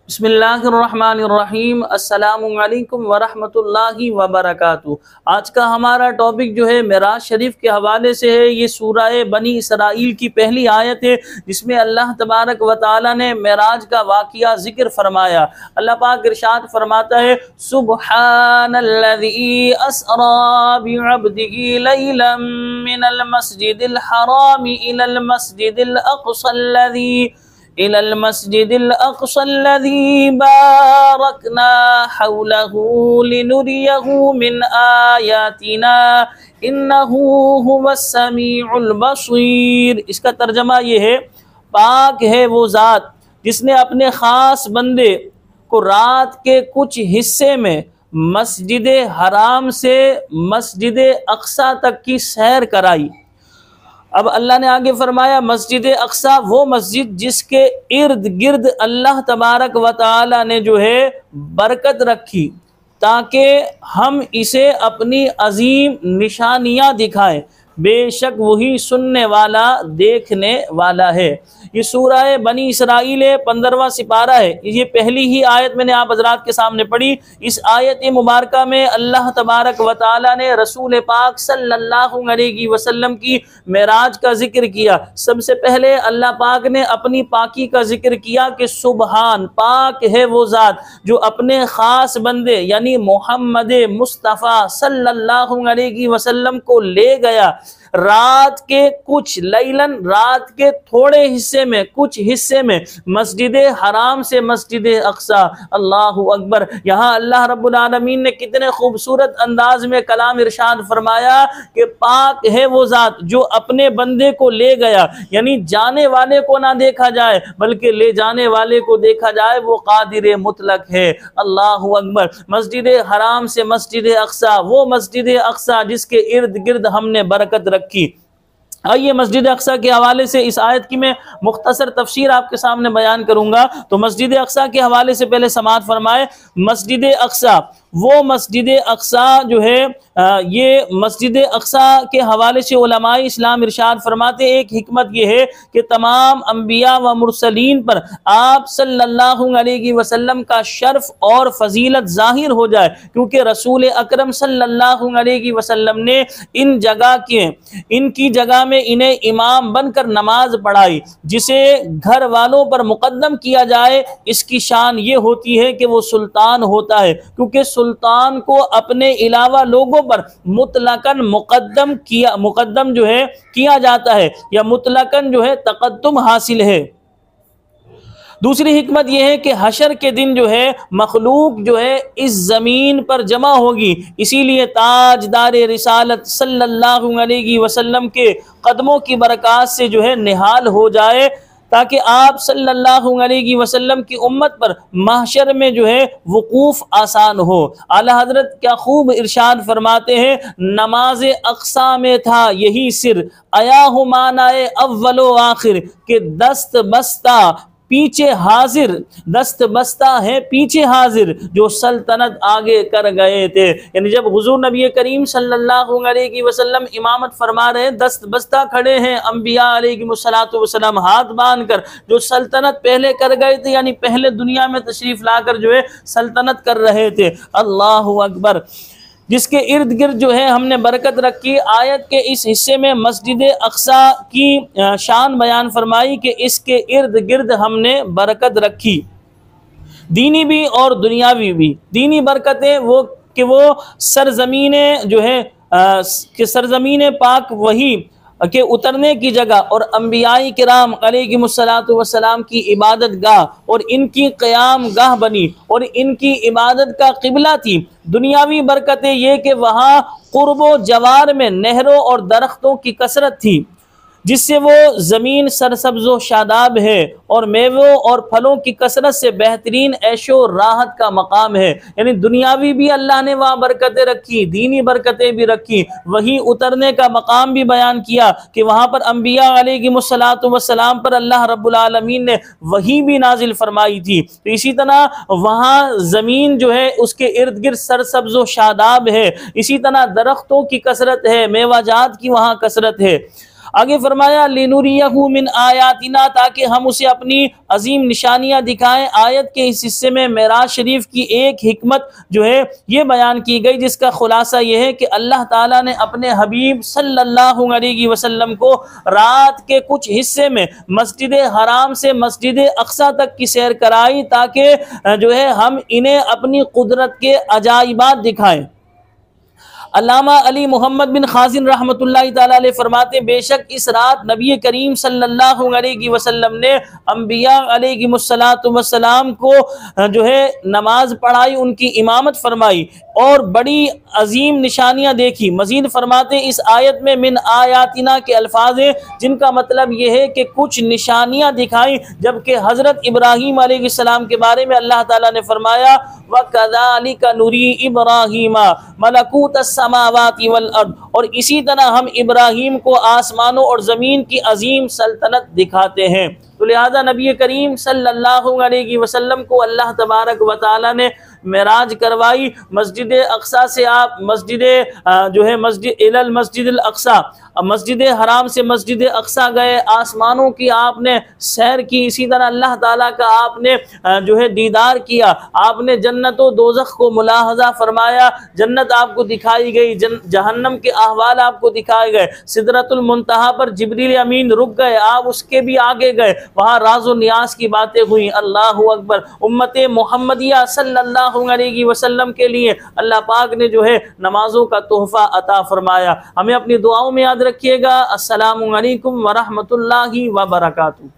बिस्मिल्लाहिर्रहमानिर्रहीम। अस्सलामुअलैकुम वरहमतुल्लाहि वबरकातुहू। आज का हमारा टॉपिक जो है मेराज शरीफ के हवाले से है। ये सूरह बनी इसराइल की पहली आयत है जिसमें अल्लाह तबारक व तआला ने मेराज का वाक़िया ज़िक्र फरमाया। अल्लाह पाक इरशाद फरमाता है, सुब्हानल्लज़ी अस्रा बिअब्दिही लैलन मिनल मस्जिदिल हराम इलल मस्जिदिल अक़सल्लज़ी बारकना हौलहू लिनुरियहू मिन आयातिना इन्नहू हुवस्समीउल बसीर। इसका तर्जमा ये है, पाक है वो ज़ात जिसने अपने ख़ास बंदे को रात के कुछ हिस्से में मस्जिद हराम से मस्जिद अक़सा तक की सैर कराई। अब अल्लाह ने आगे फरमाया, मस्जिद अक़सा वो मस्जिद जिसके इर्द गिर्द अल्लाह तबारक व तआला ने जो है बरकत रखी ताकि हम इसे अपनी अजीम निशानियाँ दिखाएं। बेशक वही सुनने वाला देखने वाला है। ये सूरह बनी इसराइल है, 15वां सिपारा है। ये पहली ही आयत मैंने आप हज़रात के सामने पढ़ी। इस आयत मुबारका में अल्लाह तबारक व तआला ने रसूल पाक सल्लल्लाहु अलैहि वसल्लम की मेराज का जिक्र किया। सबसे पहले अल्लाह पाक ने अपनी पाकी का जिक्र किया कि सुबहान, पाक है वो ज़ात जो अपने ख़ास बंदे यानी मोहम्मद मुस्तफ़ा सल्लल्लाहु अलैहि वसल्लम को ले गया रात के कुछ लैलन, रात के थोड़े हिस्से में, कुछ हिस्से में मस्जिद हराम से मस्जिद अक़सा। अल्लाहु अकबर। यहाँ अल्लाह रब्बुल आलमीन ने कितने खूबसूरत अंदाज में कलाम इरशाद फरमाया कि पाक है वो ज़ात जो अपने बंदे को ले गया, यानी जाने वाले को ना देखा जाए बल्कि ले जाने वाले को देखा जाए, वो कादिर मुतलक है। अल्लाहु अकबर। मस्जिद हराम से मस्जिद अक़सा, वो मस्जिद अक़सा जिसके इर्द गिर्द हमने बरकत रखी। आइए मस्जिद अक़सा के हवाले से इस आयत की मैं मुख्तसर तफसीर आपके सामने बयान करूंगा। तो मस्जिद अक़सा के हवाले से पहले समाअत फरमाए। मस्जिद अक़सा वो मस्जिद अक़सा जो है, ये मस्जिद अक़सा के हवाले से उलमाए इस्लाम इरशाद फरमाते, एक हिकमत ये है कि तमाम अंबिया व मुरसलीन पर आप सल्लल्लाहु अलैहि वसल्लम का शर्फ और फजीलत ज़ाहिर हो जाए, क्योंकि रसूल अकरम सल्लल्लाहु अलैहि वसल्लम ने इनकी जगह में इन्हें इमाम बनकर नमाज पढ़ाई। जिसे घर वालों पर मुकद्दम किया जाए इसकी शान ये होती है कि वो सुल्तान होता है, क्योंकि सुल्तान को अपने अलावा लोगों पर मुतलकन मुकद्दम जो है किया जाता है, या मुतलकन जो है तक़द्दुम हासिल है। दूसरी हिकमत यह है कि हशर के दिन जो है मखलूक जो है इस ज़मीन पर जमा होगी, इसीलिए ताजदार रिसालत सल्लल्लाहु अलैहि वसल्लम के कदमों की बरकत से जो है निहाल हो जाए, ताकि आप सल्लल्लाहु अलैहि वसल्लम की उम्मत पर महशर में जो है वकूफ़ आसान हो। आला हज़रत क्या खूब इरशाद फरमाते हैं, नमाज अक़सा में था यही सिर, आया हूँ मानाए अव्वलो आखिर के दस्त बस्ता पीछे हाजिर, दस्त बस्ता है पीछे हाजिर जो सल्तनत आगे कर गए थे। यानी जब हुजूर नबी करीम सल्लल्लाहु अलैहि वसल्लम इमामत फरमा रहे हैं, दस्त बस्ता खड़े हैं अंबिया अलैहिमुस्सलातु वस्सलाम हाथ बांध कर, जो सल्तनत पहले कर गए थे, यानी पहले दुनिया में तशरीफ लाकर जो है सल्तनत कर रहे थे। अल्लाहु अकबर। जिसके इर्द गिर्द जो है हमने बरकत रखी। आयत के इस हिस्से में मस्जिद अक़सा की शान बयान फरमाई कि इसके इर्द गिर्द हमने बरकत रखी, दीनी भी और दुनियावी भी। दीनी बरकतें वो कि वो सरजमीन जो है कि सरजमीन पाक वही के उतरने की जगह और अंबियाई किराम अलैहिमुस्सलातु वस्सलाम की इबादत गाह और इनकी क़याम गाह बनी और इनकी इबादत का क़िबला थी। दुनियावी बरकतें ये कि वहाँ क़ुर्बो जवार में नहरों और दरख्तों की कसरत थी, जिससे वो ज़मीन सरसब्ज़ो शादाब है और मेवों और फलों की कसरत से बेहतरीन ऐशो राहत का मकाम है। यानी दुनियावी भी अल्लाह ने वहाँ बरकतें रखी, दीनी बरकतें भी रखी। वहीं उतरने का मकाम भी बयान किया कि वहाँ पर अंबिया अलैहिमुस्सलातु वस्सलाम पर अल्लाह रब्बुल आलमीन ने वही भी नाजिल फरमाई थी। तो इसी तरह वहाँ ज़मीन जो है उसके इर्द गिर्द सरसब्ज़ो शादाब है, इसी तरह दरख्तों की कसरत है, मेवाजात की वहाँ कसरत है। आगे फरमाया लिनुरियहु मिन आयातिना, ताकि हम उसे अपनी अजीम निशानियां दिखाएं। आयत के इस हिस्से में मेराज शरीफ की एक हिकमत जो है ये बयान की गई, जिसका खुलासा ये है कि अल्लाह ताला ने अपने हबीब सल्लल्लाहु अलैहि वसल्लम को रात के कुछ हिस्से में मस्जिद हराम से मस्जिद अक्सा तक की सैर कराई, ताकि जो है हम इन्हें अपनी कुदरत के अजाइबात दिखाएं। अल्लामा अली मोहम्मद बिन खाजिन रहमतुल्लाहि ताला अलैह फरमाते, बेशक इस रात नबी करीम सल्लल्लाहु अलैहि वसल्लम ने अंबिया अलैहिमुस्सलातु वस्सलाम को जो है नमाज पढ़ाई, उनकी इमामत फरमाई और बड़ी अजीम निशानियां देखी। मजीद फरमाते, इस आयत में मिन आयातिना के अल्फाज हैं, जिनका मतलब यह है कि कुछ निशानियां दिखाई, जबकि हज़रत इब्राहीम अलैहिस्सलाम के बारे में अल्लाह ताला ने फरमाया व कज़ालिका नुरी इब्राहीमा मलकूतस समावाति वल अर्द, और इसी तरह हम इब्राहीम को आसमानों और ज़मीन की अजीम सल्तनत दिखाते हैं। तो लिहाजा नबी करीम सल्लल्लाहु अलैहि वसल्लम को अल्लाह तबारक व तआला ने मेराज करवाई। मस्जिद अक्सा से आप मस्जिद जो है मस्जिद अक्सा, मस्जिद हराम से मस्जिद अक्सा गए, आसमानों की आपने सैर की, इसी तरह अल्लाह ताला का आपने जो है दीदार किया, आपने जन्नत व दोज़ख को मुलाहजा फरमाया, जन्नत आपको दिखाई गई, जहन्नम के अहवाल आपको दिखाए गए, सिदरतुल मुंतहा पर जिब्रील अमीन रुक गए, आप उसके भी आगे गए, वहाँ राज़ो नियाज की बातें हुई। अल्लाहु अकबर। उम्मत मोहम्मदिया सल्लल्लाहु अलैहि वसल्लम के लिए अल्लाह पाक ने जो है नमाजों का तोहफा अता फरमाया। हमें अपनी दुआओं में याद रखिएगा। अस्सलामु अलैकुम व रहमतुल्लाहि व बरकातुहू।